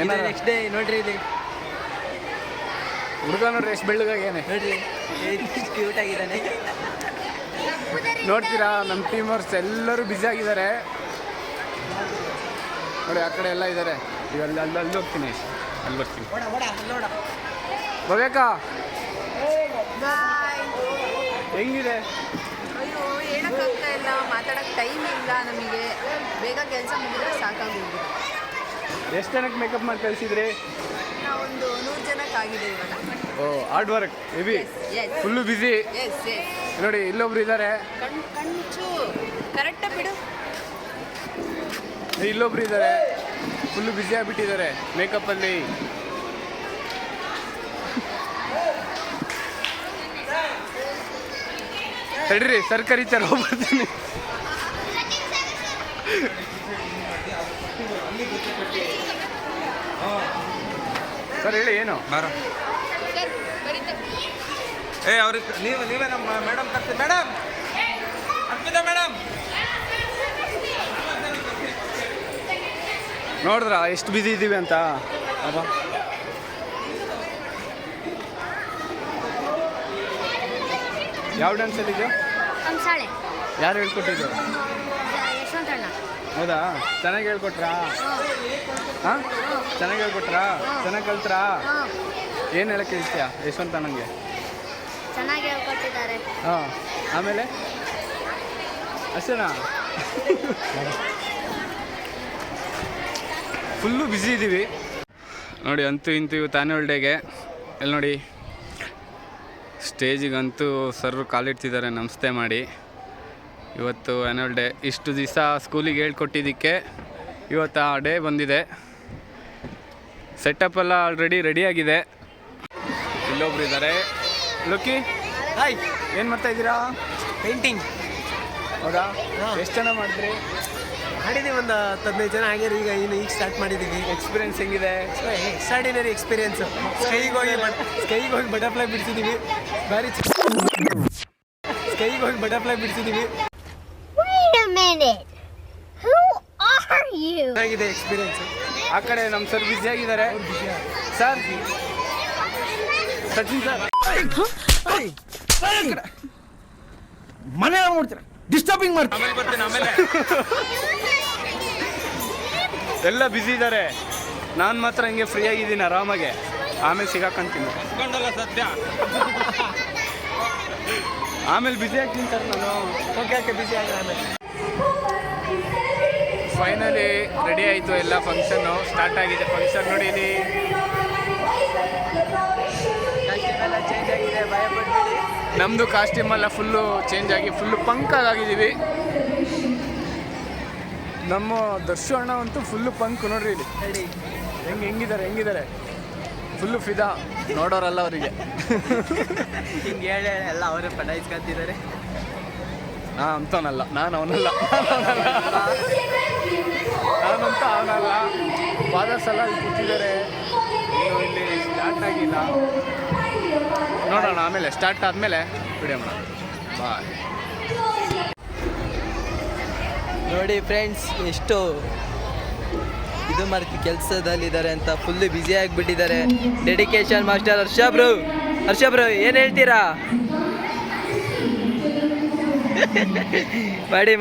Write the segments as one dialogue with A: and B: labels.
A: ಏನಾರ
B: next day ನೋಡ್ರಿ ಇಲ್ಲಿ
A: ಹುಡುಗ ನೋಡ್ರಿ ಎಷ್ಟು ಬೆಳ್ಳಗಾಗೇನೆ
B: ನೋಡ್ರಿ ಕ್ಯೂಟ್ ಆಗಿದ್ದಾನೆ.
A: ನೋಡ್ತೀರಾ ನಮ್ಮ ಟೀಮರ್ಸ್ ಎಲ್ಲರೂ ಬ್ಯುಸಿ ಆಗಿದ್ದಾರೆ ನೋಡಿ. ಆ ಕಡೆ ಎಲ್ಲ ಇದ್ದಾರೆ. ಈಗ ಅಲ್ಲಿ ಹೋಗ್ತೀನಿ, ಅಲ್ಲಿ ಬರ್ತೀನಿ. ಬಬೇಕಾ ಹೆಂಗಿದೆ?
C: ಅಯ್ಯೋ ಹೇಳೋಕ್ಕಾಗ್ತಾ ಇಲ್ಲ, ಮಾತಾಡೋಕ್ಕೆ ಟೈಮ್ ಇಲ್ಲ ನಮಗೆ. ಬೇಗ ಕೆಲಸ ಮುಗಿದ್ರೆ ಸಾಕಾಗೋಗಿದೆ.
A: ಎಷ್ಟು ಜನಕ್ಕೆ ಮೇಕಪ್ ಮಾಡಿ ಕಳಿಸಿದ್ರಿ?
C: ನಾವೊಂದು 100 ಜನಕ್ಕೆ ಆಗಿದೆ ಇವಾಗ.
A: Oh hard work heavy,
C: Yes.
A: Full busy.
C: Yes
A: ನೋಡಿ ಇಲ್ಲೊಬ್ರು ಇದ್ದಾರೆ,
C: ಕಣ್ಚು ಕರೆಕ್ಟಾಗಿ ಬಿಡು.
A: ಇಲ್ಲೊಬ್ರು ಇದ್ದಾರೆ, ಫುಲ್ಲು ಬ್ಯುಸಿ ಆಗಿಬಿಟ್ಟಿದ್ದಾರೆ ಮೇಕಪ್ಪಲ್ಲಿ. ತಡ್ರಿ ಸರ್ ಕರೀತಾರೆ, ಹೋಗ್ಬರ್ತೀನಿ. ಸರ್ ಹೇಳಿ ಏನು?
D: ಏ ಅವ್ರಿಗೆ ನೀವೇ ನಮ್ಮ ಮೇಡಮ್ ಕರ್ತೀವಿ. ಮೇಡಮ್ ಅರ್ಪಿತಾ ಮೇಡಮ್,
A: ನೋಡಿದ್ರಾ ಎಷ್ಟು ಬ್ಯುಸಿ ಇದ್ದೀವಿ ಅಂತ? ಅಬ್ಬ ಯಾವ ಡ್ಯಾನ್ಸಲ್ಲಿ ಇದೆಯೋ?
E: ಕಂಸಾಳೆ
A: ಯಾರು ಹೇಳ್ಕೊಟ್ಟಿದ್ದು?
E: ಯಶವಂತಣ್ಣ.
A: ಹೌದಾ? ಚೆನ್ನಾಗಿ ಹೇಳ್ಕೊಟ್ರಾ? ಹಾಂ ಚೆನ್ನಾಗಿ ಹೇಳ್ಕೊಟ್ರಾ? ಚೆನ್ನಾಗಿ ಕಲ್ತ್ರಾ? ಏನು ಹೇಳಕ್ಕೆ ಇಷ್ಟ ಯಶವಂತ ನನಗೆ?
E: ಚೆನ್ನಾಗಿ ಹೇಳ್ಕೊಟ್ಟಿದ್ದಾರೆ.
A: ಹಾಂ ಆಮೇಲೆ ಅಷ್ಟೇನಾ? ಫುಲ್ಲು ಬ್ಯುಸಿ ಇದ್ದೀವಿ ನೋಡಿ. ಅಂತೂ ಇಂತೂ ಇವತ್ತು ಆ್ಯನ್ಯುವಲ್ ಡೇಗೆ ಎಲ್ಲಿ ನೋಡಿ ಸ್ಟೇಜಿಗಂತೂ ಸರ್ರು ಕಾಲಿಡ್ತಿದ್ದಾರೆ ನಮಸ್ತೆ ಮಾಡಿ. ಇವತ್ತು ಆ್ಯನ್ಯುವಲ್ ಡೇ. ಇಷ್ಟು ದಿವಸ ಸ್ಕೂಲಿಗೆ ಹೇಳ್ಕೊಟ್ಟಿದ್ದಕ್ಕೆ ಇವತ್ತು ಆ ಡೇ ಬಂದಿದೆ. ಸೆಟಪ್ ಎಲ್ಲ ಆಲ್ರೆಡಿ ರೆಡಿಯಾಗಿದೆ. ಇಲ್ಲೊಬ್ರು ಇದ್ದಾರೆ. ಲೋಕಿ
B: ಹಾಯ್,
A: ಏನು ಮಾಡ್ತಾಯಿದ್ದೀರಾ?
B: ಪೇಂಟಿಂಗ್.
A: ಹೌದಾ? ಎಷ್ಟು ಜನ ಮಾಡಿದ್ರಿ?
B: ಮಾಡಿದ್ದೀವಿ ಒಂದು 15 ಜನ ಆಗ್ಯಾರ. ಈಗ ಸ್ಟಾರ್ಟ್ ಮಾಡಿದ್ದೀವಿ.
A: ಎಕ್ಸ್ಪೀರಿಯನ್ಸ್ ಹೆಂಗಿದೆ?
B: Extraordinary experience. ಸ್ಕೈಗೆ ಹೋಗಿ ಬಟರ್ಫ್ಲೈ ಬಿಡಿಸಿದ್ದೀವಿ. ಭಾರಿ ಸ್ಕೈಗೆ ಹೋಗಿ ಬಟರ್ಫ್ಲೈ ಬಿಡಿಸಿದ್ದೀವಿ.
E: Wait a minute. Who are you?
B: ಚೆನ್ನಾಗಿದೆ ಎಕ್ಸ್ಪೀರಿಯನ್ಸು.
A: ಆ ಕಡೆ ನಮ್ಮ ಸರ್ ಬ್ಯುಸಿ ಆಗಿದ್ದಾರೆ. ಸರ್ ಸಚಿನ್ ಸರ್
F: ಮನೆ ನೋಡ್ತೀರಾ, ಡಿಸ್ಟರ್ಬಿಂಗ್ ಮಾಡ್ತೀರಾ.
D: ಆಮೇಲೆ ಬರ್ತೀನಿ. ಆಮೇಲೆ
A: ಎಲ್ಲ ಬ್ಯುಸಿ ಇದ್ದಾರೆ. ನಾನು ಮಾತ್ರ ಹಿಂಗೆ ಫ್ರೀ ಆಗಿದ್ದೀನಿ ಆರಾಮಾಗೆ. ಆಮೇಲೆ ಸಿಗಾಕಂತೀನಿ.
D: ಕಸ್ಕೊಂಡಲ್ಲ ಸದ್ಯ.
A: ಆಮೇಲೆ ಬ್ಯುಸಿ ಆಗ್ತೀನಿ ಸರ್ ನಾನು.
B: ಓಕೆ ಬಿಸಿ ಆಗ ಆಮೇಲೆ.
A: ಫೈನಲಿ ರೆಡಿ ಆಯಿತು ಎಲ್ಲ. ಫಂಕ್ಷನ್ನು ಸ್ಟಾರ್ಟ್ ಆಗಿದೆ. ಫಂಕ್ಷನ್ ನೋಡಿ ಇಲ್ಲಿ
B: ಎಲ್ಲ ಚೇಂಜ್ ಆಗಿದೆ, ಭಯ ಪಡ್ಬೇಡಿ.
A: ನಮ್ಮದು ಕಾಸ್ಟ್ಯೂಮ್ ಎಲ್ಲ ಫುಲ್ಲು ಚೇಂಜ್ ಆಗಿ ಫುಲ್ಲು ಪಂಕಾಗಿದ್ದೀವಿ. ನಮ್ಮ ದರ್ಶು ಅಣ್ಣ ಅಂತೂ ಫುಲ್ಲು ಪಂಕ್ ನೋಡ್ರಿ ಇಲ್ಲಿ
B: ಹೇಳಿ
A: ಹೆಂಗಿದ್ದಾರೆ ಫುಲ್ಲು ಫಿದಾ ನೋಡೋರಲ್ಲ ಅವರಿಗೆ.
B: ಹಿಂಗೆ ಹೇಳಿ ಎಲ್ಲ ಅವರೇ ಪಟಾಯಿಸ್ಕೊಂತಿದ್ದಾರೆ.
A: ಅಂತವನಲ್ಲ, ನಾನು ಅವನಲ್ಲ. ನಾನಂತ ಅವನಲ್ಲ. ಫಾದರ್ಸ್ ಎಲ್ಲ ಇಲ್ಲಿ ಕೂತಿದ್ದಾರೆ. ಇನ್ನು ಇಲ್ಲಿ ಸ್ಟಾರ್ಟ್ ಆಗಿಲ್ಲ. ನೋಡೋಣ ಆಮೇಲೆ ಸ್ಟಾರ್ಟ್ ಆದಮೇಲೆ ವಿಡಿಯೋ ಮಾಡೋಣ. ಬಾಯ್.
B: ನೋಡಿ ಫ್ರೆಂಡ್ಸ್, ಎಷ್ಟು ಇದು ಮಾಡ್ತಿ ಕೆಲಸದಲ್ಲಿದ್ದಾರೆ ಅಂತ ಫುಲ್ಲು ಬ್ಯುಸಿ ಆಗಿಬಿಟ್ಟಿದ್ದಾರೆ. ಡೆಡಿಕೇಶನ್ ಮಾಸ್ಟರ್ ಹರ್ಷ ಬ್ರೋ ಏನು ಹೇಳ್ತೀರಾ?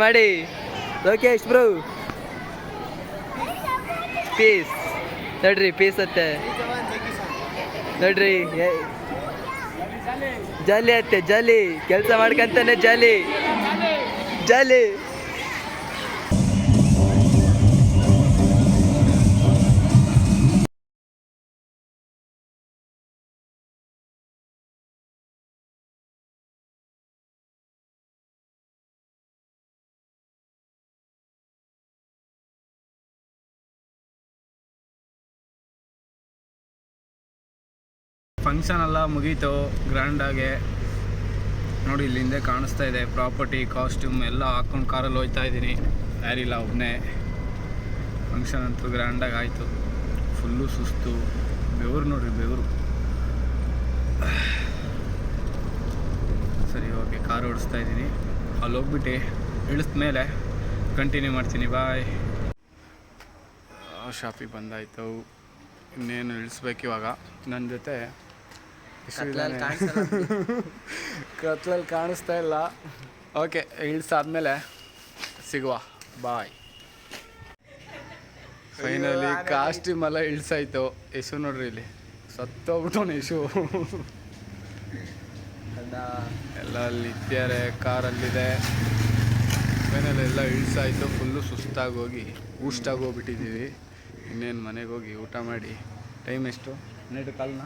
B: ಮಾಡಿ ಲೋಕೇಶ್ ಬ್ರೋ ಪೀಸ್ ನೋಡ್ರಿ, ಪೀಸ್ ಅತ್ತೆ ನೋಡ್ರಿ. ಜಾಲಿ ಅತ್ತೆ, ಜಾಲಿ ಕೆಲಸ ಮಾಡ್ಕೊಂತಾನೆ, ಜಾಲಿ.
A: ಫಂಕ್ಷನ್ ಎಲ್ಲ ಮುಗೀತು ಗ್ರ್ಯಾಂಡಾಗೆ. ನೋಡಿ ಇಲ್ಲಿ ಹಿಂದೆ ಕಾಣಿಸ್ತಾ ಇದೆ ಪ್ರಾಪರ್ಟಿ, ಕಾಸ್ಟ್ಯೂಮ್ ಎಲ್ಲ ಹಾಕ್ಕೊಂಡು ಕಾರಲ್ಲಿ ಹೋಗ್ತಾ ಇದ್ದೀನಿ. ಯಾರಿಲ್ಲ, ಒಬ್ಬನೇ. ಫಂಕ್ಷನ್ ಅಂತೂ ಗ್ರ್ಯಾಂಡಾಗಿ ಆಯಿತು. ಫುಲ್ಲು ಸುಸ್ತು, ಬೆವರು ನೋಡ್ರಿ, ಬೆವರು. ಸರಿ ಓಕೆ, ಕಾರ್ ಓಡಿಸ್ತಾ ಇದ್ದೀನಿ. ಅಲ್ಲಿ ಹೋಗ್ಬಿಟ್ಟು ಇಳಿದ ಮೇಲೆ ಕಂಟಿನ್ಯೂ ಮಾಡ್ತೀನಿ. ಬಾಯ್. ಶಾಪಿಗೆ ಬಂದಾಯಿತು. ಇನ್ನೇನು ಇಳಿಸ್ಬೇಕು ಇವಾಗ. ನನ್ನ ಜೊತೆ
B: ಕತ್ಲಲ್ಲಿ ಕಾಣಿಸಲ್ಲ.
A: ಕತ್ಲಲ್ಲಿ ಕಾಣಿಸ್ತಾ ಇಲ್ಲ. ಓಕೆ, ಇಳಿಸಾದ್ಮೇಲೆ ಸಿಗುವ. ಬಾಯ್. ಫೈನಲಿ ಕಾಸ್ಟ್ಯೂಮ್ ಎಲ್ಲ ಇಳಿಸಾಯ್ತು. ಯಶು ನೋಡ್ರಿ ಇಲ್ಲಿ ಸತ್ತೋಗ್ಬಿಟ್ಟವನು ಯಶು. ಎಲ್ಲ ಅಲ್ಲಿದ್ದಾರೆ, ಕಾರಲ್ಲಿದೆ. ಫೈನಲ್ ಎಲ್ಲ ಇಳಿಸಾಯ್ತು. ಫುಲ್ಲು ಸುಸ್ತಾಗಿ ಹೋಗಿ ಊಷ್ಟಾಗಿ ಹೋಗ್ಬಿಟ್ಟಿದ್ದೀವಿ. ಇನ್ನೇನು ಮನೆಗೆ ಹೋಗಿ ಊಟ ಮಾಡಿ. ಟೈಮ್ ಎಷ್ಟು? 12 ಕಾಲ್ನ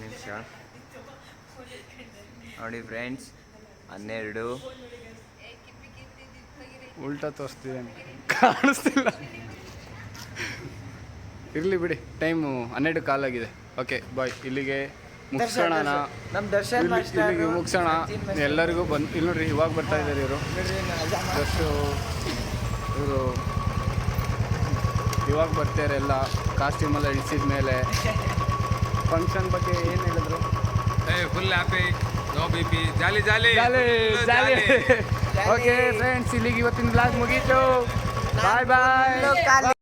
B: ನಿಮಿಷ ನೋಡಿ ಫ್ರೆಂಡ್ಸ್, 12.
A: ಉಲ್ಟಾ ತೋರಿಸ್ತಿದೆ, ಕಾಣಿಸ್ತಿಲ್ಲ. ಇರಲಿ ಬಿಡಿ, ಟೈಮು 12 ಕಾಲಾಗಿದೆ. Okay bye. ಇಲ್ಲಿಗೆ ಮುಗಿಸೋಣ.
B: ನಮ್ಮ ದರ್ಶನ್
A: ಇಲ್ಲಿಗೆ ಮುಗಿಸೋಣ. ಎಲ್ಲರಿಗೂ ಬಂದು ಇಲ್ಲಿ ನೋಡ್ರಿ, ಇವಾಗ ಬರ್ತಾ ಇದ್ದಾರೆ ಇವರು. ಇವರು ಇವಾಗ ಬರ್ತಾರೆ ಎಲ್ಲ. ಕಾಸ್ಟ್ಯೂಮೆಲ್ಲ ಇಳಿಸಿದ ಮೇಲೆ ಫಂಕ್ಷನ್ ಬಗ್ಗೆ ಏನು ಹೇಳಿದ್ರು?
D: Full happy, no B P, jolly jolly
A: jolly. Okay friends, ಇಲ್ಲಿಗೆ ಇವತ್ತಿನ ಬ್ಲಾಗ್ ಮುಗೀತು. ಬಾಯ್ ಬಾಯ್.